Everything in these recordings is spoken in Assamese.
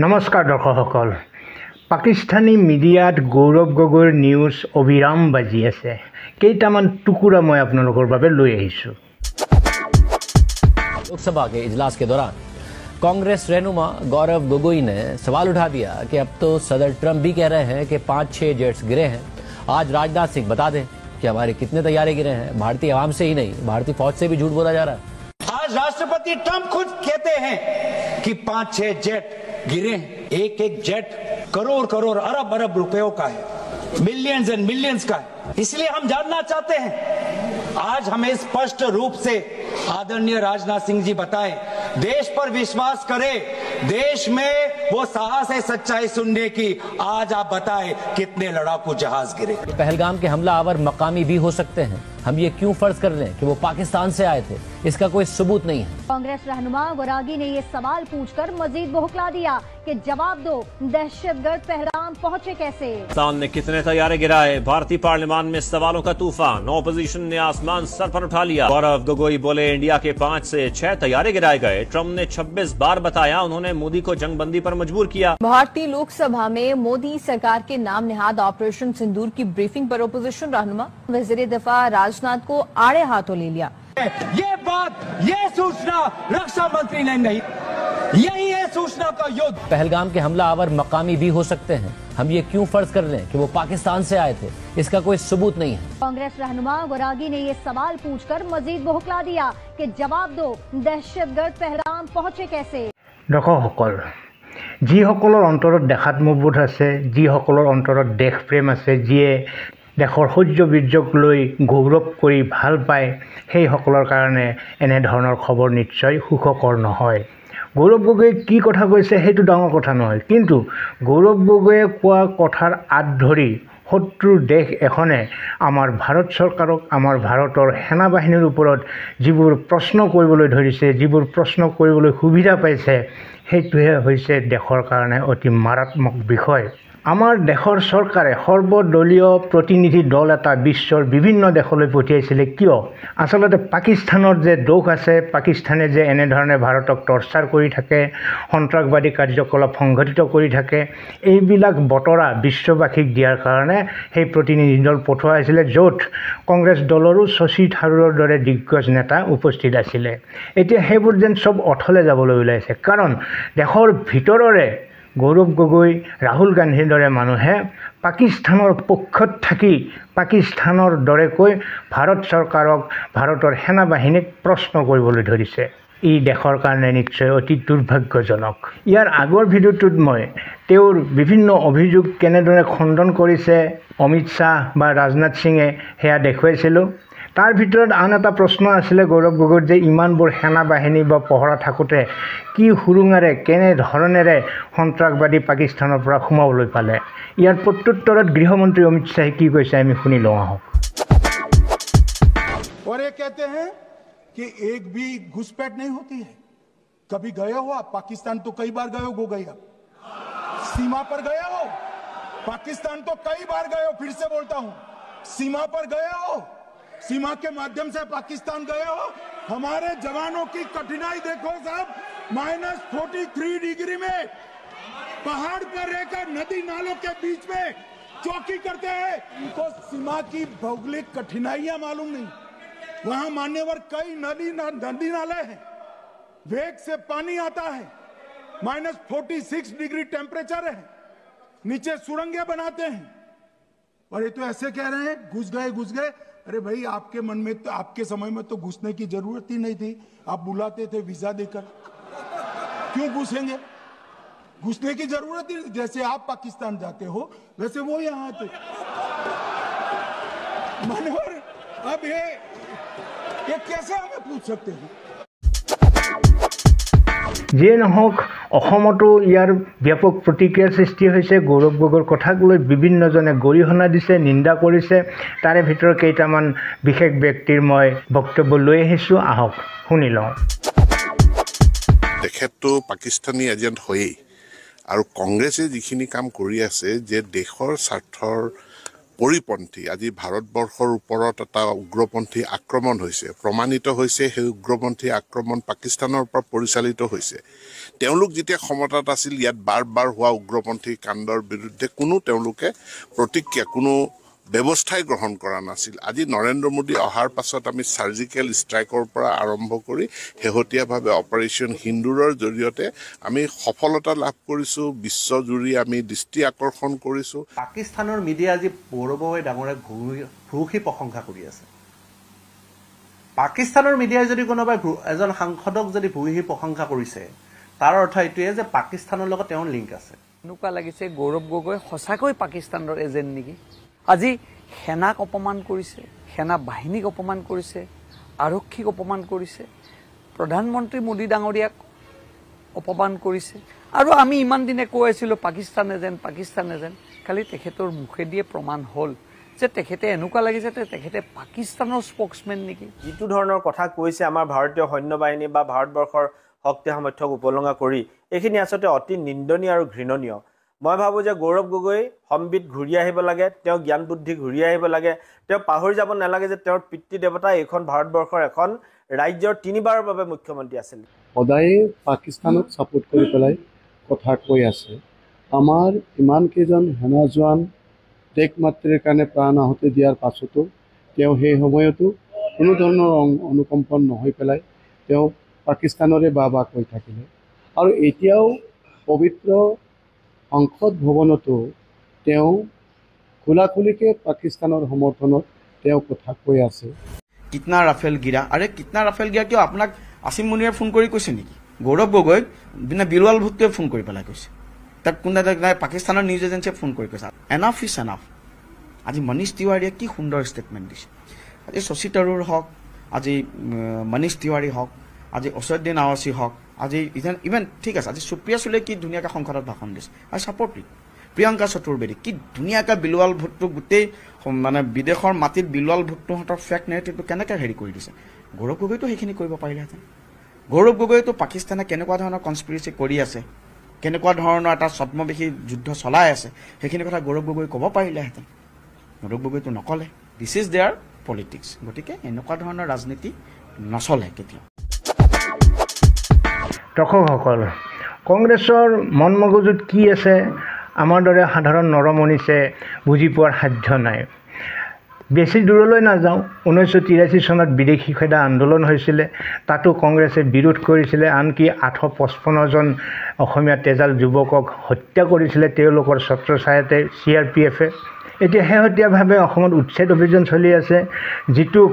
নমস্কাৰ দৰ্শকসকল পাকিস্তানী মিডিয়াত গৌৰৱ গগৈৰ নিউজ অবিৰাম বাজি আছে কেইটামান টুকুৰা মই আপোনালোকৰ বাবে লৈ আহিছো लोकसभा के इजलास के दौरान कांग्रेस रहनुमा गौरव गोगोई ने सवाल उठा दिया कि अब तो सदर ट्रंप भी कह रहे हैं कि 5-6 जेट्स गिरे हैं। आज राजनाथ सिंह बता दें कि हमारे कितने तैयारे गिरे हैं। भारतीय आवाम से ही नहीं भारतीय फौज से भी झूठ बोला जा रहा है। आज राष्ट्रपति ट्रंप खुद कहते हैं कि 5-6 जेट गिरे हैं। एक जेट करोड़ अरब रुपयों का है, मिलियंस एंड मिलियंस का है। इसलिए हम जानना चाहते हैं, आज हमें स्पष्ट रूप से आदरणीय राजनाथ सिंह जी बताएं, देश पर विश्वास करें, देश में वो साहस है सच्चाई सुनने की। आज आप बताएं कितने लड़ाकू जहाज गिरे। पहलगाम के हमलावर मकामी भी हो सकते हैं। हम ये क्यों फर्ज कर लें कि वो पाकिस्तान से आए थे, इसका कोई सबूत नहीं है। कांग्रेस रहनुमा गोरागी ने ये सवाल पूछकर मजीद बौखला दिया कि जवाब दो, दहशतगर्द पहलगाम पहुंचे कैसे। पाकिस्तान ने कितने तैयारे गिराए। भारतीय पार्लियामान में सवालों का तूफान, ऑपोजिशन ने आसमान सर पर उठा लिया। गौरव गोगोई बोले इंडिया के 5 से 6 तैयारे गिराए गए। ट्रंप ने 26 बार बताया उन्होंने मोदी को जंगबंदी पर मजबूर किया। भारतीय लोकसभा में मोदी सरकार के नाम नेहाद ऑपरेशन सिंदूर की ब्रीफिंग पर ओपोजिशन रहनुमा वजीर दिफा राजनाथ को आड़े हाथों ले लिया। ये सूचना रक्षा मंत्री ने नहीं, यही है सूचना का युद्ध। पहलगाम के हमलावर मकामी भी हो सकते हैं। हम ये क्यों फर्ज कर लें कि वो पाकिस्तान से आए थे, इसका कोई सबूत नहीं है। कांग्रेस रहनुमा गोरागी ने ये सवाल पूछकर मजीद बौखला दिया कि जवाब दो, दहशतगर्द पहलगाम पहुंचे कैसे। দৰ্শকসকল যিসকলৰ অন্তৰত দেখাত্মবোধ আছে, যিসকলৰ অন্তৰত দেশ প্ৰেম আছে, যিয়ে দেশৰ শৌৰ্য বীৰ্যক লৈ গৌৰৱ কৰি ভাল পায়, সেইসকলৰ কাৰণে এনেধৰণৰ খবৰ নিশ্চয় সুখকৰ নহয়। গৌৰৱ গগৈয়ে কি কথা কৈছে সেইটো ডাঙৰ কথা নহয়, কিন্তু গৌৰৱ গগৈয়ে কোৱা কথাৰ আঁত ধৰি শত্ৰু দেশ এখনে আমাৰ ভাৰত চৰকাৰক, আমাৰ ভাৰতৰ সেনা বাহিনীৰ ওপৰত যিবোৰ প্ৰশ্ন কৰিবলৈ ধৰিছে, যিবোৰ প্ৰশ্ন কৰিবলৈ সুবিধা পাইছে, সেইটোহে হৈছে দেশৰ কাৰণে অতি মাৰাত্মক বিষয়। আমাৰ দেশৰ চৰকাৰে সৰ্বদলীয় প্ৰতিনিধি দল এটা বিশ্বৰ বিভিন্ন দেশলৈ পঠিয়াইছিলে কিয়? আচলতে পাকিস্তানৰ যে দোষ আছে, পাকিস্তানে যে এনেধৰণে ভাৰতক টৰ্চাৰ কৰি থাকে, সন্ত্ৰাসবাদী কাৰ্যকলাপ সংঘটিত কৰি থাকে, এইবিলাক বতৰা বিশ্ববাসীক দিয়াৰ কাৰণে সেই প্ৰতিনিধি দল পঠোৱা হৈছিলে, য'ত কংগ্ৰেছ দলৰো শশী থাৰুৰৰ দৰে দিগ্গজ নেতা উপস্থিত আছিলে। এতিয়া সেইবোৰ যেন চব অথলে যাবলৈ ওলাইছে, কাৰণ দেশৰ ভিতৰৰে গৌৰৱ গগৈ, ৰাহুল গান্ধীৰ দৰে মানুহে পাকিস্তানৰ পক্ষত থাকি পাকিস্তানৰ দৰেকৈ ভাৰত চৰকাৰক, ভাৰতৰ সেনা বাহিনীক প্ৰশ্ন কৰিবলৈ ধৰিছে। ই দেশৰ কাৰণে নিশ্চয় অতি দুৰ্ভাগ্যজনক। ইয়াৰ আগৰ ভিডিঅ'টোত মই তেওঁৰ বিভিন্ন অভিযোগ কেনেদৰে খণ্ডন কৰিছে অমিত শ্বাহ বা ৰাজনাথ সিঙে সেয়া দেখুৱাইছিলোঁ। তাৰ ভিতৰত আন এটা প্ৰশ্ন আছিলে গৌৰৱ গগৈৰ, যে ইমানবোৰ সেনা বাহিনী বা পহৰা থাকোঁতে কি সুৰুঙাৰে কেনেধৰণেৰে সন্ত্ৰাসবাদী পাকিস্তানৰ পৰা সোমাবলৈ পালে। ইয়াৰ প্ৰত্যুত্তৰত গৃহমন্ত্ৰী অমিত শ্বাহে কি কৈছে আমি শুনি লওঁ আহক। और ये कहते हैं कि एक भी घुसपैठ नहीं होती है। कभी गए हो आप पाकिस्तान? तो कई बार गए हो गई आप सीमा पर गए हो? पाकिस्तान तो कई बार गए हो, फिर से बोलता हूं, सीमा पर गए हो, सीमा के माध्यम से पाकिस्तान गए हो। हमारे जवानों की कठिनाई देखो साहब, -43 डिग्री में पहाड़ पर रहकर नदी नालों के बीच में चौकी करते हैं। इनको सीमा की भौगोलिक कठिनाइयां मालूम नहीं। वहां मान्यवर कई नदी नाले हैं, वेग से पानी आता है, -46 डिग्री टेम्परेचर है, नीचे सुरंगें बनाते हैं। और ये तो ऐसे कह रहे हैं घुस गए। अरे भाई, आपके मन में तो, आपके समय में तो घुसने की जरूरत ही नहीं थी। आप बुलाते थे वीजा देकर, क्यों घुसेंगे? घुसने की जरूरत ही नहीं। जैसे आप पाकिस्तान जाते हो वैसे वो यहाँ आते। मानवर, अब ये कैसे हमें पूछ सकते हैं? যিয়ে নহওক, অসমতো ইয়াৰ ব্যাপক প্ৰতিক্ৰিয়াৰ সৃষ্টি হৈছে। গৌৰৱ গগৈৰ কথাক লৈ বিভিন্নজনে গৰিহণা দিছে, নিন্দা কৰিছে। তাৰে ভিতৰত কেইটামান বিশেষ ব্যক্তিৰ মই বক্তব্য লৈ আহিছোঁ, আহক শুনি লওঁ। তেখেতটো পাকিস্তানী এজেণ্ট হয়েই, আৰু কংগ্ৰেছে যিখিনি কাম কৰি আছে যে দেশৰ স্বাৰ্থৰ পৰিপন্থী আজি ভাৰতবৰ্ষৰ ওপৰত এটা উগ্ৰপন্থী আক্ৰমণ হৈছে প্ৰমাণিত হৈছে সেই উগ্ৰপন্থী আক্ৰমণ পাকিস্তানৰ পৰা পৰিচালিত হৈছে তেওঁলোক যেতিয়া ক্ষমতাত আছিল ইয়াত বাৰ বাৰ হোৱা উগ্ৰপন্থী কাণ্ডৰ বিৰুদ্ধে কোনো তেওঁলোকে প্ৰতিক্ৰিয়া কোনো ব্যৱস্থাই গ্ৰহণ কৰা নাছিল আজি নৰেন্দ্ৰ মোদী অহাৰ পাছত আমি সাৰ্জিকেল ষ্ট্ৰাইকৰ পৰা আৰম্ভ কৰি হেহতীয়াভাৱে অপাৰেশ্যন হিন্দুৰৰ জৰিয়তে আমি সফলতা লাভ কৰিছো বিশ্বজুৰি আমি দৃষ্টি আকৰ্ষণ কৰিছো পাকিস্তানৰ মিডিয়া আজি গৌৰৱভাৱে ডাঙৰে ভূয়সী প্ৰশংসা কৰি আছে পাকিস্তানৰ মিডিয়াই যদি কোনোবা এজন সাংসদক যদি ভূয়সী প্ৰশংসা কৰিছে তাৰ অৰ্থ এইটোৱে যে পাকিস্তানৰ লগত তেওঁৰ লিংক আছে এনেকুৱা লাগিছে গৌৰৱ গগৈ সঁচাকৈ পাকিস্তানৰ এজেণ্ট নেকি আজি সেনাক অপমান কৰিছে সেনা বাহিনীক অপমান কৰিছে আৰক্ষীক অপমান কৰিছে প্ৰধানমন্ত্ৰী মোদী ডাঙৰীয়াক অপমান কৰিছে আৰু আমি ইমান দিনে কৈ আছিলোঁ পাকিস্তান এজেণ্ট কালি তেখেতৰ মুখেদিয়ে প্ৰমাণ হ'ল যে তেখেতে এনেকুৱা লাগিছে তেখেতে পাকিস্তানৰ স্পোক্সমেন নেকি যিটো ধৰণৰ কথা কৈছে আমাৰ ভাৰতীয় সৈন্য বাহিনী বা ভাৰতবৰ্ষৰ শক্তি সামৰ্থ্যক উপলংঘা কৰি এইখিনি আচলতে অতি নিন্দনীয় আৰু ঘৃণনীয় মই ভাবোঁ যে গৌৰৱ গগৈ সম্বিত ঘূৰি আহিব লাগে তেওঁ জ্ঞান বুদ্ধি ঘূৰি আহিব লাগে তেওঁ পাহৰি যাব নালাগে যে তেওঁৰ পিতৃ দেৱতা এইখন ভাৰতবৰ্ষৰ এখন ৰাজ্যৰ 3বাৰৰ বাবে মুখ্যমন্ত্ৰী আছিল সদায় পাকিস্তানক ছাপোৰ্ট কৰি পেলাই কথা কৈ আছে আমাৰ ইমানকেইজন সেনা জোৱান দেশ মাতৃৰ কাৰণে প্ৰাণ আহুতি দিয়াৰ পাছতো তেওঁ সেই সময়তো কোনো ধৰণৰ অনুকম্পন নহৈ পেলাই তেওঁ পাকিস্তানৰে বা কৈ থাকিলে আৰু এতিয়াও পবিত্ৰ সংসদ ভৱনতো তেওঁ খোলাখুলিকে পাকিস্তানৰ সমৰ্থনত তেওঁ কথা কৈ আছে কিতনা ৰাফেল গিৰা আৰে কিতনা ৰাফেল গিৰা কিয় আপোনাক আসিম মুনিয়ে ফোন কৰি কৈছে নেকি গৌৰৱ গগৈক বিলৱাল ভুট্টোৱে ফোন কৰি পেলাই কৈছে তাক কোনোবা পাকিস্তানৰ নিউজ এজেঞ্চিয়ে ফোন কৰি কৈছে এনাফ ইজ এনাফ আজি মনীষ তিৱাৰীয়ে কি সুন্দৰ ষ্টেটমেণ্ট দিছে আজি শশী তৰুৰ হওক আজি মনীষ তিৱাৰী হওক আজি অছয়ুদ্দিন আৱাসী হওক আজি ইভেন ঠিক আছে আজি সুপ্ৰিয়া সুলে কি ধুনীয়াকৈ সংসদত ভাষণ দিছে আৰু ছাপৰ্ট প্ৰিয়ংকা চতুৰ্বেদী কি ধুনীয়াকৈ বিলৱাল ভুট্টো গোটেই মানে বিদেশৰ মাটিত বিলৱাল ভুট্টোহঁতৰ ফেক নেৰেটিভটো কেনেকৈ হেৰি কৰি দিছে গৌৰৱ গগৈতো সেইখিনি কৰিব পাৰিলেহেঁতেন গৌৰৱ গগৈতো পাকিস্তানে কেনেকুৱা ধৰণৰ কনস্পিৰেচি কৰি আছে কেনেকুৱা ধৰণৰ এটা ছদ্মবেশী যুদ্ধ চলাই আছে সেইখিনি কথা গৌৰৱ গগৈ ক'ব পাৰিলেহেঁতেন গৌৰৱ গগৈতো নক'লে দিছ ইজ দেয়াৰ পলিটিক্স গতিকে এনেকুৱা ধৰণৰ ৰাজনীতি নচলে কেতিয়াও দৰ্শকসকল কংগ্ৰেছৰ মন মগজুত কি আছে আমাৰ দৰে সাধাৰণ নৰমনিছে বুজি পোৱাৰ সাধ্য নাই বেছি দূৰলৈ নাযাওঁ 1983 চনত বিদেশী খেদা আন্দোলন হৈছিলে তাতো কংগ্ৰেছে বিৰোধ কৰিছিলে আনকি 855জন অসমীয়া তেজাল যুৱকক হত্যা কৰিছিলে তেওঁলোকৰ ছত্ৰছায়াতে CRPFে এতিয়া শেহতীয়াভাৱে অসমত উচ্ছেদ অভিযান চলি আছে যিটোক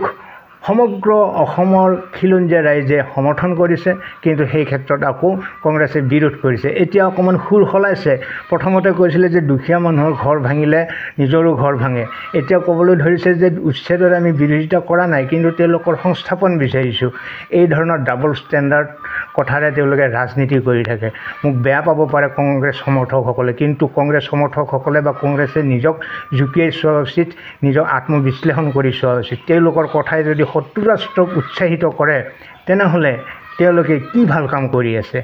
সমগ্ৰ অসমৰ খিলঞ্জীয়া ৰাইজে সমৰ্থন কৰিছে কিন্তু সেই ক্ষেত্ৰত আকৌ কংগ্ৰেছে বিৰোধ কৰিছে এতিয়া অকমান সুৰ সলাইছে প্ৰথমতে কৈছিলে যে দুখীয়া মানুহৰ ঘৰ ভাঙিলে নিজৰো ঘৰ ভাঙে এতিয়া ক'বলৈ ধৰিছে যে উচ্ছেদৰ আমি বিৰোধিতা কৰা নাই কিন্তু তেওঁলোকৰ সংস্থাপন বিচাৰিছোঁ এই ধৰণৰ ডাবল ষ্টেণ্ডাৰ্ড কথাৰে তেওঁলোকে ৰাজনীতি কৰি থাকে মোক বেয়া পাব পাৰে কংগ্ৰেছ সমৰ্থকসকলে কিন্তু কংগ্ৰেছ সমৰ্থকসকলে বা কংগ্ৰেছে নিজক জুকিয়াই চোৱা উচিত নিজক আত্মবিশ্লেষণ কৰি চোৱা উচিত তেওঁলোকৰ কথাই যদি শত্ৰু ৰাষ্ট্ৰক উৎসাহিত কৰে তেনেহ'লে তেওঁলোকে কি ভাল কাম কৰি আছে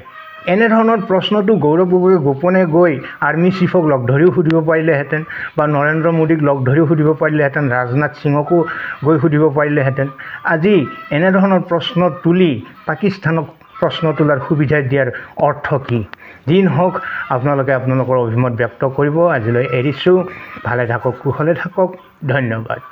এনেধৰণৰ প্ৰশ্নটো গৌৰৱ গগৈয়ে গোপনে গৈ আৰ্মি চিফক লগ ধৰিও সুধিব পাৰিলেহেঁতেন বা নৰেন্দ্ৰ মোদীক লগ ধৰিও সুধিব পাৰিলেহেঁতেন ৰাজনাথ সিঙকো গৈ সুধিব পাৰিলেহেঁতেন আজি এনেধৰণৰ প্ৰশ্ন তুলি পাকিস্তানক প্ৰশ্ন তোলাৰ সুবিধা দিয়াৰ অৰ্থ কি দিন হওক আপোনালোকে আপোনালোকৰ অভিমত ব্যক্ত কৰিব আজিলৈ এৰিছোঁ ভালে থাকক কুশলে থাকক ধন্যবাদ